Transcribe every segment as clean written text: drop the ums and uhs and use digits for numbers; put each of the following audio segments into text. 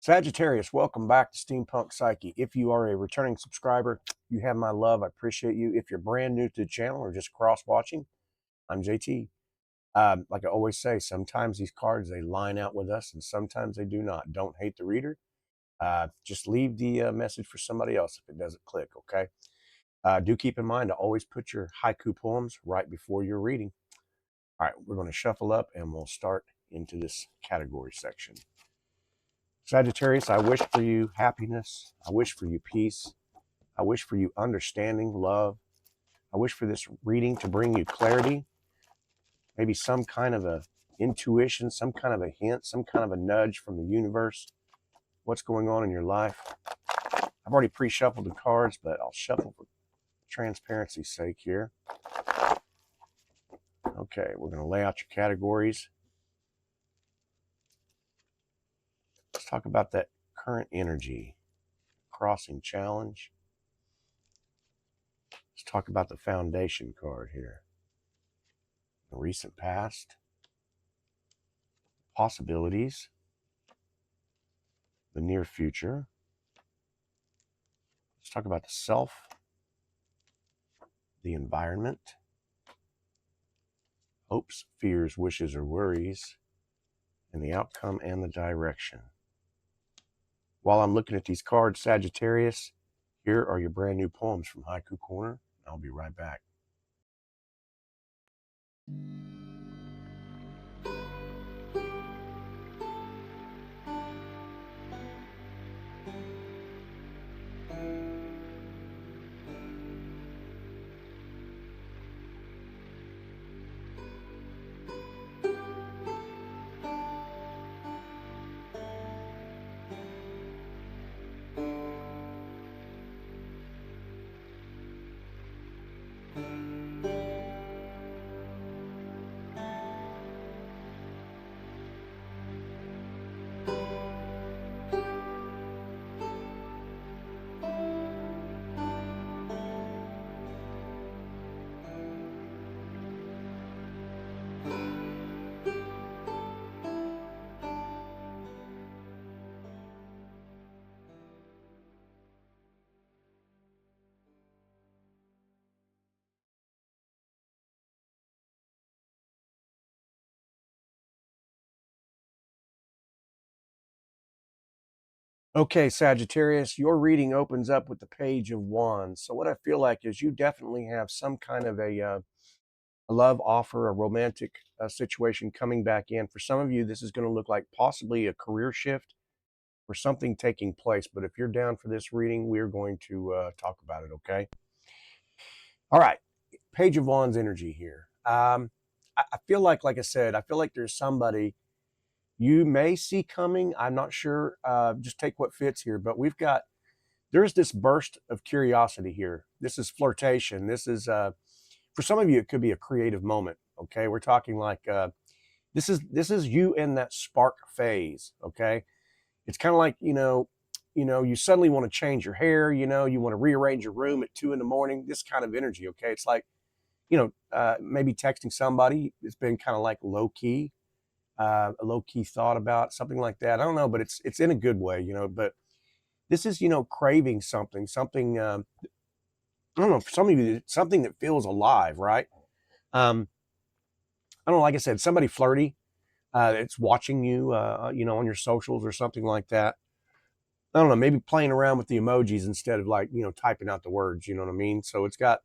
Sagittarius, welcome back to Steampunk Psyche. If you are a returning subscriber, you have my love. I appreciate you. If you're brand new to the channel or just cross-watching, I'm JT. Like I always say, sometimes these cards, they line out with us and sometimes they do not. Don't hate the reader. Just leave the message for somebody else if it doesn't click, okay? Do keep in mind to always put your haiku poems right before your reading. All right, we're going to shuffle up and we'll start into this category section. Sagittarius, I wish for you happiness. I wish for you peace. I wish for you understanding, love. I wish for this reading to bring you clarity, maybe some kind of a intuition, some kind of a hint, some kind of a nudge from the universe. What's going on in your life? I've already pre-shuffled the cards, but I'll shuffle for transparency's sake here. Okay, we're going to lay out your categories. Let's talk about that current energy, crossing challenge. Let's talk about the foundation card here. The recent past, possibilities, the near future. Let's talk about the self, the environment, hopes, fears, wishes, or worries, and the outcome and the direction. While I'm looking at these cards, Sagittarius, here are your brand new poems from Haiku Corner. I'll be right back. Okay, Sagittarius, your reading opens up with the Page of Wands. So what I feel like is you definitely have some kind of a love offer, a romantic situation coming back in. For some of you, this is going to look like possibly a career shift or something taking place. But if you're down for this reading, we're going to talk about it, okay? All right, Page of Wands energy here. I feel like I said, I feel like there's somebody you may see coming. I'm not sure. Just take what fits here. But there's this burst of curiosity here. This is flirtation. This is, for some of you, it could be a creative moment. Okay. We're talking like, this is you in that spark phase. Okay. It's kind of like, you suddenly want to change your hair, you want to rearrange your room at 2 a.m, this kind of energy. Okay. It's like, maybe texting somebody. It's been kind of like low key. A low-key thought about something like that. I don't know, but it's in a good way, but this is, craving something, I don't know, for some of you, something that feels alive, right? I don't know, like I said, somebody flirty, that's watching you, on your socials or something like that. I don't know, maybe playing around with the emojis instead of like, typing out the words, you know what I mean? So it's got,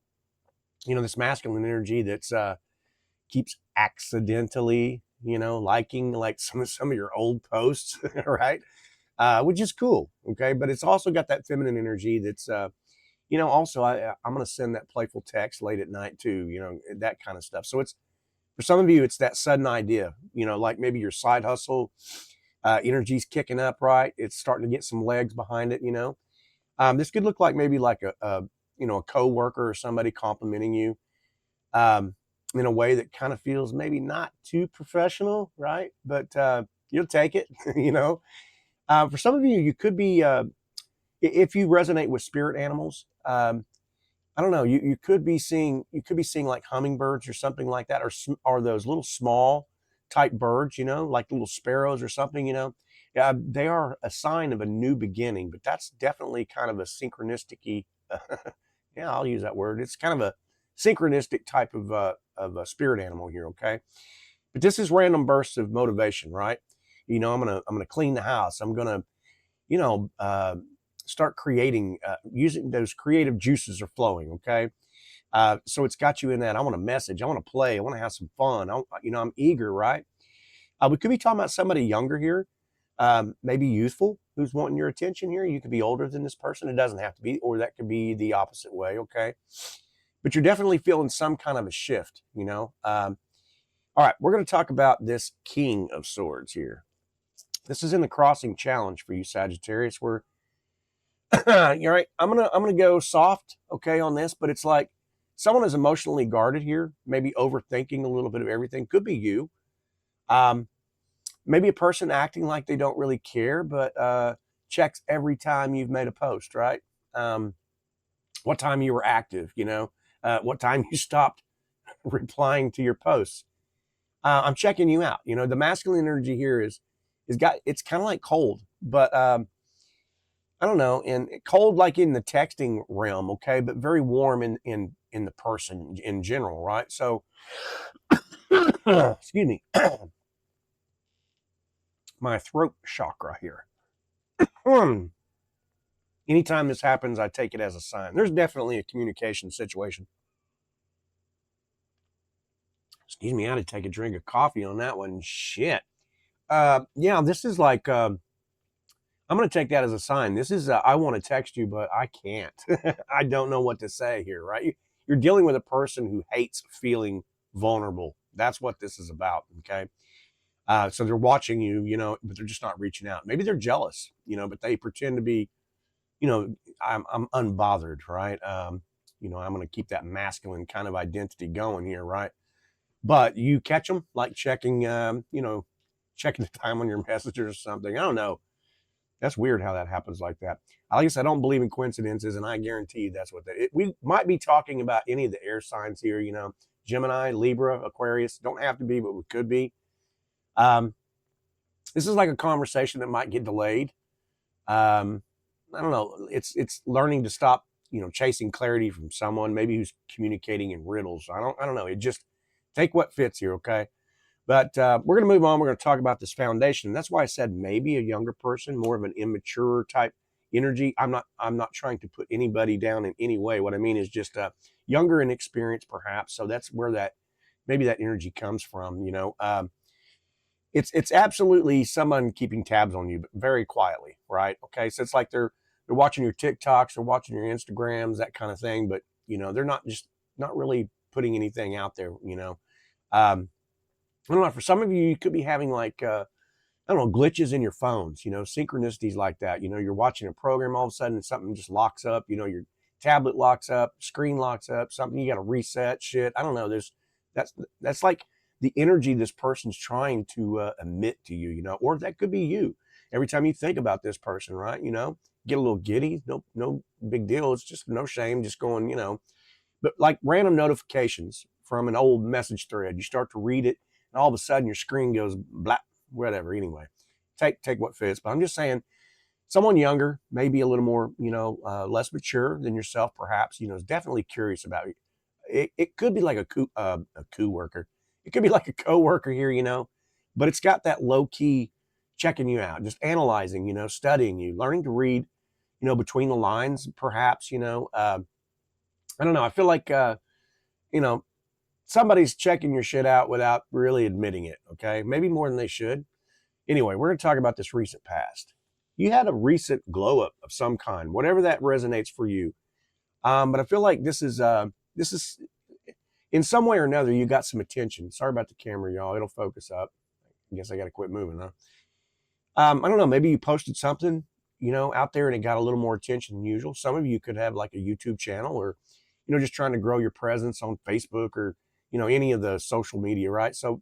this masculine energy that's, keeps accidentally, liking like some of your old posts, right? Which is cool, okay? But it's also got that feminine energy that's, also I'm going to send that playful text late at night too, that kind of stuff. So it's, for some of you, it's that sudden idea, like maybe your side hustle energy's kicking up, right? It's starting to get some legs behind it, This could look like maybe like a co-worker or somebody complimenting you. In a way that kind of feels maybe not too professional, right? But you'll take it, For some of you, you could be, if you resonate with spirit animals, I don't know, you could be seeing like hummingbirds or something like that, or those little small type birds, you know, like little sparrows or something, you know. They are a sign of a new beginning, but that's definitely kind of a synchronistic yeah, I'll use that word. It's kind of a synchronistic type of a spirit animal here, okay? But this is random bursts of motivation, right? You know, I'm gonna clean the house. I'm gonna, you know, start creating, using those creative juices are flowing, okay? So it's got you in that. I want to message. I want to play. I want to have some fun. You know, I'm eager, right? We could be talking about somebody younger here, maybe youthful, who's wanting your attention here. You could be older than this person. It doesn't have to be, or that could be the opposite way, okay? But you're definitely feeling some kind of a shift, you know? All right, we're going to talk about this King of Swords here. This is in the crossing challenge for you, Sagittarius. Where you're right. I'm gonna go soft, okay, on this, but it's like someone is emotionally guarded here, maybe overthinking a little bit of everything. Could be you. Um, Maybe a person acting like they don't really care, but checks every time you've made a post, right? Um, what time you were active, you know, what time you stopped replying to your posts. I'm checking you out. You know, the masculine energy here is got, it's kind of like cold, but I don't know, and cold like in the texting realm, okay, but very warm in the person in general, right? So, excuse me, my throat chakra here. Anytime this happens, I take it as a sign. There's definitely a communication situation. Excuse me, I had to take a drink of coffee on that one. Shit. Yeah, this is like I'm going to take that as a sign. This is I want to text you, but I can't. I don't know what to say here, right? You're dealing with a person who hates feeling vulnerable. That's what this is about. Okay. So they're watching you, you know, but they're just not reaching out. Maybe they're jealous, you know, but they pretend to be, you know, I'm unbothered, right? You know, I'm going to keep that masculine kind of identity going here, right? But you catch them like checking, you know, checking the time on your messages or something. I don't know. That's weird how that happens like that. Like I guess I don't believe in coincidences, and I guarantee you that's what that. We might be talking about any of the air signs here. You know, Gemini, Libra, Aquarius. Don't have to be, but we could be. Um, this is like a conversation that might get delayed. I don't know. It's learning to stop, you know, chasing clarity from someone maybe who's communicating in riddles. I don't know. It just take what fits here, okay? But we're going to move on. We're going to talk about this foundation. And that's why I said maybe a younger person, more of an immature type energy. I'm not trying to put anybody down in any way. What I mean is just younger in experience, perhaps. So that's where that maybe that energy comes from. You know, it's absolutely someone keeping tabs on you, but very quietly, right? Okay, so it's like they're watching your TikToks, they're watching your Instagrams, that kind of thing. But you know, they're not really putting anything out there. You know. I don't know. For some of you, you could be having like I don't know, glitches in your phones. You know, synchronicities like that. You know, you're watching a program, all of a sudden something just locks up. You know, your tablet locks up, screen locks up, something you got to reset. Shit, I don't know. That's that's like the energy this person's trying to emit to you. You know, or that could be you. Every time you think about this person, right? You know, get a little giddy. No big deal. It's just no shame. Just going. You know, but like random notifications from an old message thread. You start to read it, and all of a sudden your screen goes black, whatever. Anyway, take what fits. But I'm just saying, someone younger, maybe a little more, you know, less mature than yourself, perhaps, you know, is definitely curious about you. It could be like a coup worker. It could be like a coworker here, you know, but it's got that low key checking you out, just analyzing, you know, studying you, learning to read, you know, between the lines, perhaps, you know. I don't know. I feel like, you know, somebody's checking your shit out without really admitting it. Okay. Maybe more than they should. Anyway, we're going to talk about this recent past. You had a recent glow up of some kind, whatever that resonates for you. But I feel like this is in some way or another, you got some attention. Sorry about the camera, y'all. It'll focus up. I guess I got to quit moving, huh? I don't know. Maybe you posted something, you know, out there and it got a little more attention than usual. Some of you could have like a YouTube channel or, you know, just trying to grow your presence on Facebook or, you know, any of the social media, right? So,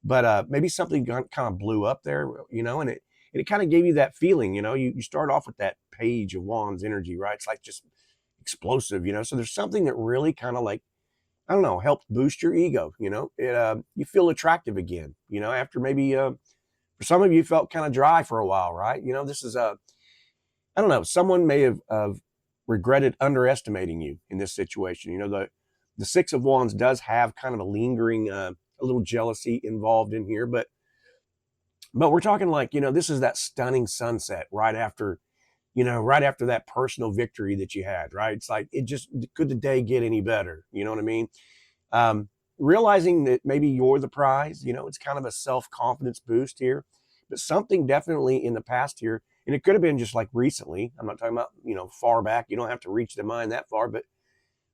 but maybe something kind of blew up there, you know, and it kind of gave you that feeling, you know, you start off with that page of wands energy, right? It's like just explosive, you know. So there's something that really kind of like, I don't know, helps boost your ego. You feel attractive again, after maybe, for some of you felt kind of dry for a while, right? This is I don't know, someone may have regretted underestimating you in this situation. The Six of Wands does have kind of a lingering, a little jealousy involved in here, but we're talking like, this is that stunning sunset right after that personal victory that you had, right? It's like, could the day get any better? You know what I mean? Um, Realizing that maybe you're the prize, it's kind of a self-confidence boost here, but something definitely in the past here, and it could have been just like recently. I'm not talking about, far back. You don't have to reach the mind that far, but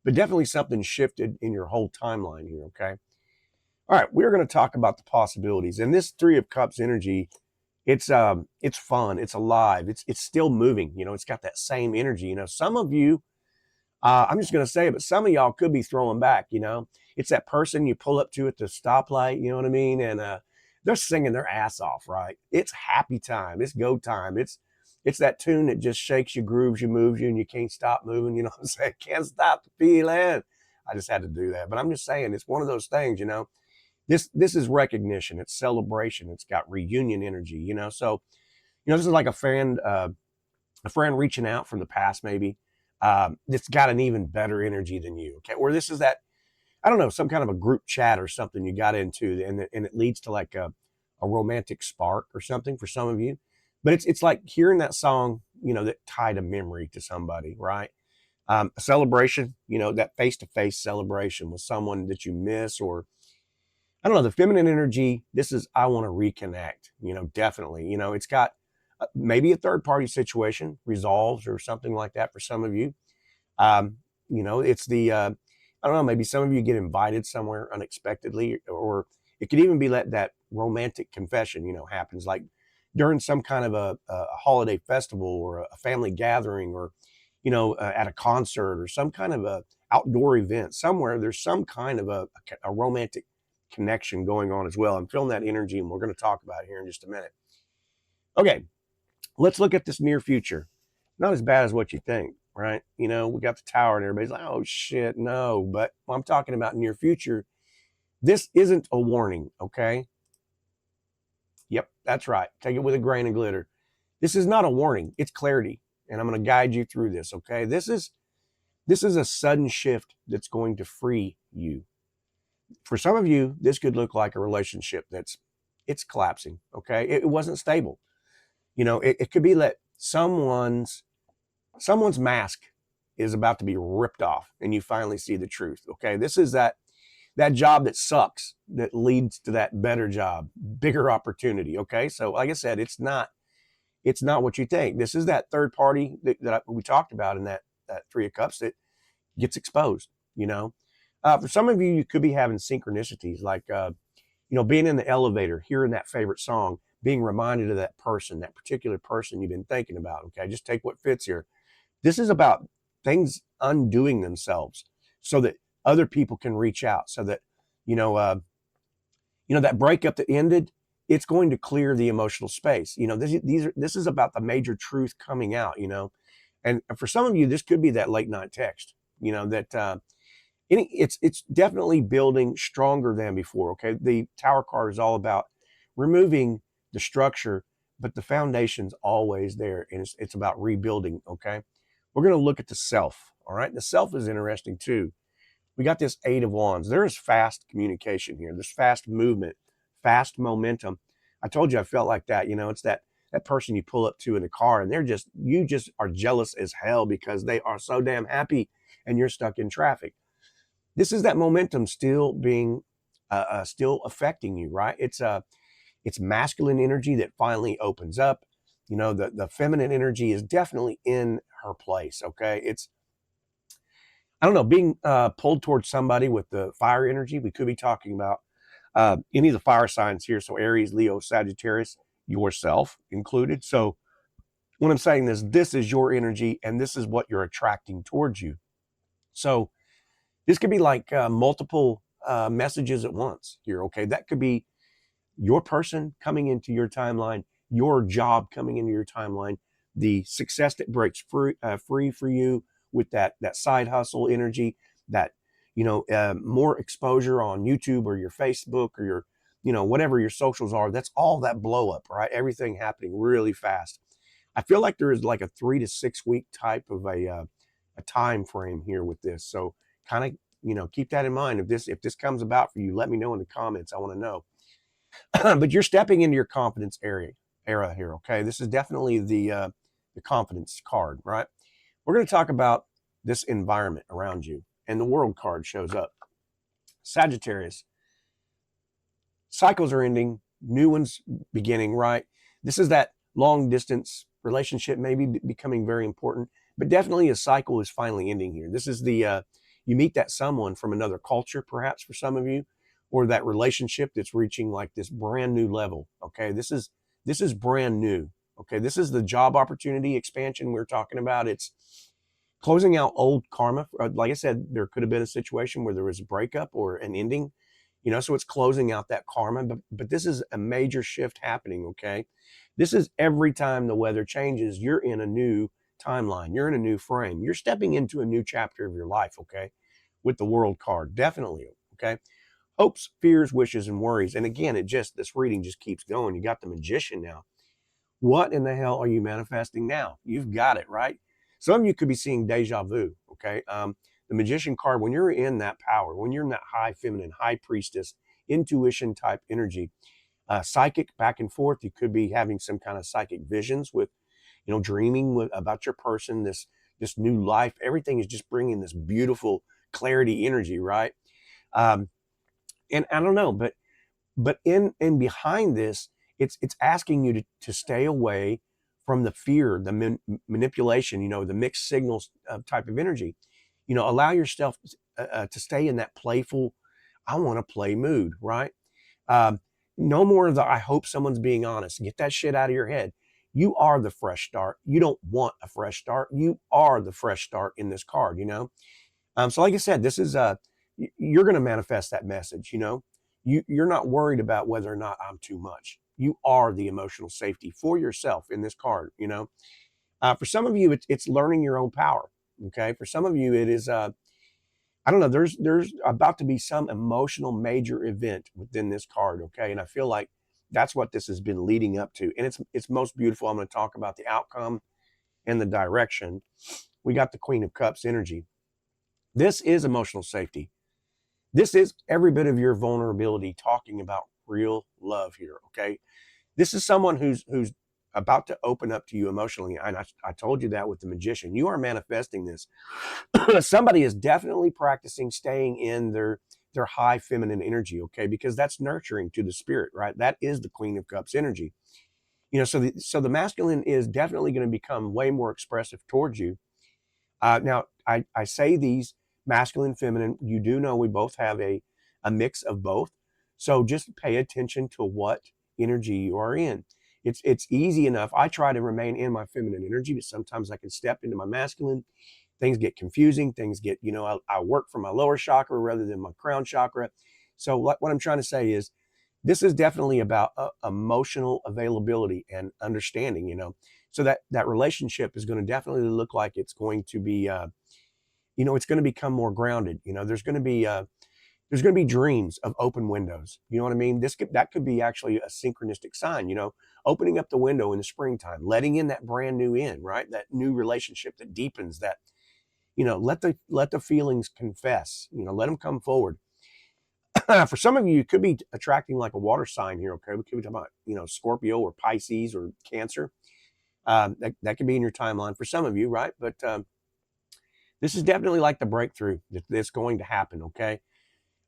definitely something shifted in your whole timeline here. Okay. All right. We're going to talk about the possibilities, and this Three of Cups energy, it's fun. It's alive. It's still moving. It's got that same energy. Some of you, I'm just going to say it, but some of y'all could be throwing back. It's that person you pull up to at the stoplight, you know what I mean? And they're singing their ass off, right? It's happy time. It's go time. It's that tune that just shakes you, grooves you, moves you, and you can't stop moving. You know what I'm saying? Can't stop the feeling. I just had to do that. But I'm just saying, it's one of those things, This is recognition. It's celebration. It's got reunion energy, So, this is like a friend reaching out from the past, maybe, that's got an even better energy than you. Okay. Or this is that, I don't know, some kind of a group chat or something you got into, and it leads to like a romantic spark or something for some of you. But it's like hearing that song, that tied a memory to somebody, right? A celebration, that face-to-face celebration with someone that you miss, or I don't know, the feminine energy. This is, I want to reconnect, definitely. It's got maybe a third party situation resolves or something like that for some of you. Um, it's I don't know, maybe some of you get invited somewhere unexpectedly, or it could even be that romantic confession, happens like during some kind of a holiday festival, or a family gathering, or, at a concert, or some kind of a outdoor event somewhere. There's some kind of a romantic connection going on as well. I'm feeling that energy, and we're going to talk about it here in just a minute. Okay, let's look at this near future. Not as bad as what you think, right? We got the tower, and everybody's like, oh shit, no. But I'm talking about near future. This isn't a warning, okay? Yep, that's right. Take it with a grain of glitter. This is not a warning. It's clarity, and I'm going to guide you through this, okay? This is a sudden shift that's going to free you. For some of you, this could look like a relationship it's collapsing, okay? It wasn't stable. It could be that someone's mask is about to be ripped off, and you finally see the truth. Okay. This is that job that sucks, that leads to that better job, bigger opportunity. Okay. So like I said, it's not what you think. This is that third party that we talked about in that Three of Cups that gets exposed. For some of you, you could be having synchronicities, like, being in the elevator, hearing that favorite song, being reminded of that particular person you've been thinking about. Okay. Just take what fits here. This is about things undoing themselves so that other people can reach out, so that, that breakup that ended, it's going to clear the emotional space. This is about the major truth coming out, and for some of you, this could be that late night text, that, it's definitely building stronger than before. Okay. The Tower card is all about removing the structure, but the foundation's always there, and it's about rebuilding. Okay. We're going to look at the self. All right. The self is interesting too. We got this Eight of Wands. There is fast communication here. There's fast movement, fast momentum. I told you I felt like that. It's that person you pull up to in the car, and you just are jealous as hell because they are so damn happy and you're stuck in traffic. This is that momentum still being, still affecting you, right? It's masculine energy that finally opens up. The feminine energy is definitely in her place. Okay. It's, I don't know, being pulled towards somebody with the fire energy. We could be talking about any of the fire signs here. So Aries, Leo, Sagittarius, yourself included. So when I'm saying this is your energy, and this is what you're attracting towards you. So this could be like multiple messages at once here. Okay. That could be your person coming into your timeline, your job coming into your timeline, the success that breaks free for you with that side hustle energy, that, more exposure on YouTube or your Facebook or your, whatever your socials are. That's all that blow up, right? Everything happening really fast. I feel like there is like a 3 to 6 week type of a time frame here with this. So kind of, keep that in mind. If this comes about for you, let me know in the comments. I want to know. But you're stepping into your confidence era here. Okay, this is definitely the confidence card, right? We're going to talk about this environment around you, and the world card shows up. Sagittarius, cycles are ending, new ones beginning, right? This is that long distance relationship maybe becoming very important, but definitely a cycle is finally ending here. This is you meet that someone from another culture, perhaps for some of you, or that relationship that's reaching like this brand new level. Okay, this is brand new. Okay, this is the job opportunity expansion we're talking about. It's closing out old karma. Like I said, there could have been a situation where there was a breakup or an ending, so it's closing out that karma. But this is a major shift happening. Okay, this is every time the weather changes, you're in a new timeline, you're in a new frame, you're stepping into a new chapter of your life. Okay, with the world card, definitely. Okay, hopes, fears, wishes, and worries. And again, this reading just keeps going. You got the magician now. What in the hell are you manifesting now? You've got it, right? Some of you could be seeing deja vu. Okay, the magician card, when you're in that power, when you're in that high feminine, high priestess, intuition type energy, psychic back and forth, you could be having some kind of psychic visions with, dreaming about your person, this new life. Everything is just bringing this beautiful clarity energy, right? And I don't know, but in behind this, it's asking you to stay away from the fear, the manipulation, the mixed signals type of energy. Allow yourself to stay in that playful, I want to play mood, right? Um, no more of the I hope someone's being honest. Get that shit out of your head. You are the fresh start. You don't want a fresh start. You are the fresh start in this card. So like I said, this is you're going to manifest that message. You're not worried about whether or not I'm too much. You are the emotional safety for yourself in this card. For some of you, it's learning your own power. Okay, for some of you, it is I don't know. There's about to be some emotional major event within this card. Okay, and I feel like that's what this has been leading up to, and it's most beautiful. I'm going to talk about the outcome and the direction. We got the Queen of Cups energy. This is emotional safety. This is every bit of your vulnerability talking about real love here. Okay, this is someone who's about to open up to you emotionally, and I told you that with the magician. You are manifesting this. Somebody is definitely practicing staying in their high feminine energy. Okay, because that's nurturing to the spirit, right? That is the Queen of Cups energy. So the masculine is definitely going to become way more expressive towards you. Now, I say these masculine, feminine. You do know we both have a mix of both. So just pay attention to what energy you are in. It's easy enough. I try to remain in my feminine energy, but sometimes I can step into my masculine. Things get confusing. Things get, I work from my lower chakra rather than my crown chakra. So what I'm trying to say is this is definitely about emotional availability and understanding, so that relationship is going to definitely look like it's going to be, it's going to become more grounded. There's going to be dreams of open windows. You know what I mean? That could be actually a synchronistic sign, opening up the window in the springtime, letting in that brand new right? That new relationship that deepens that, let the feelings confess, let them come forward. For some of you, it could be attracting like a water sign here. Okay, we could be talking about Scorpio or Pisces or Cancer. That could be in your timeline for some of you, right? But this is definitely like the breakthrough that's going to happen. Okay,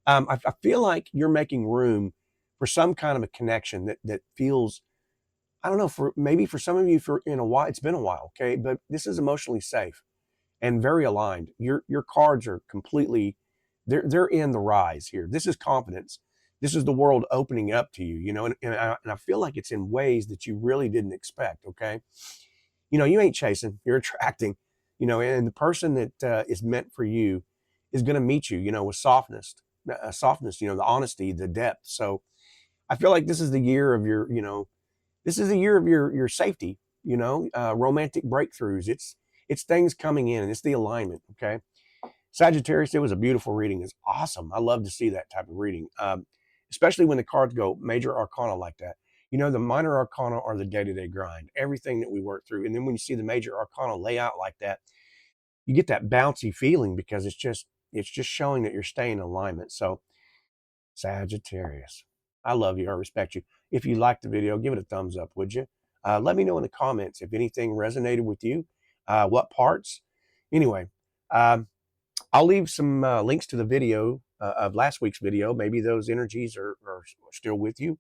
I feel like you're making room for some kind of a connection that feels, I don't know, for some of you, for in a while, it's been a while. Okay, but this is emotionally safe and very aligned. Your cards are completely, they're in the rise here. This is confidence. This is the world opening up to you, and I feel like it's in ways that you really didn't expect. Okay, you ain't chasing, you're attracting, and the person that is meant for you is going to meet you, with softness, the honesty, the depth. So I feel like this is the year of this is the year of your safety, romantic breakthroughs. It's things coming in, and it's the alignment. Okay. Sagittarius, it was a beautiful reading. It's awesome. I love to see that type of reading, especially when the cards go major arcana like that. You know, the minor arcana are the day-to-day grind, everything that we work through. And then when you see the major arcana lay out like that, you get that bouncy feeling because it's just showing that you're staying in alignment. So Sagittarius, I love you. I respect you. If you liked the video, give it a thumbs up, would you? Let me know in the comments if anything resonated with you, what parts. Anyway, um, I'll leave some links to the video of last week's video. Maybe those energies are still with you.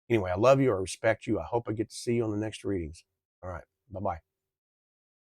Anyway, I love you. I respect you. I hope I get to see you on the next readings. All right. Bye-bye.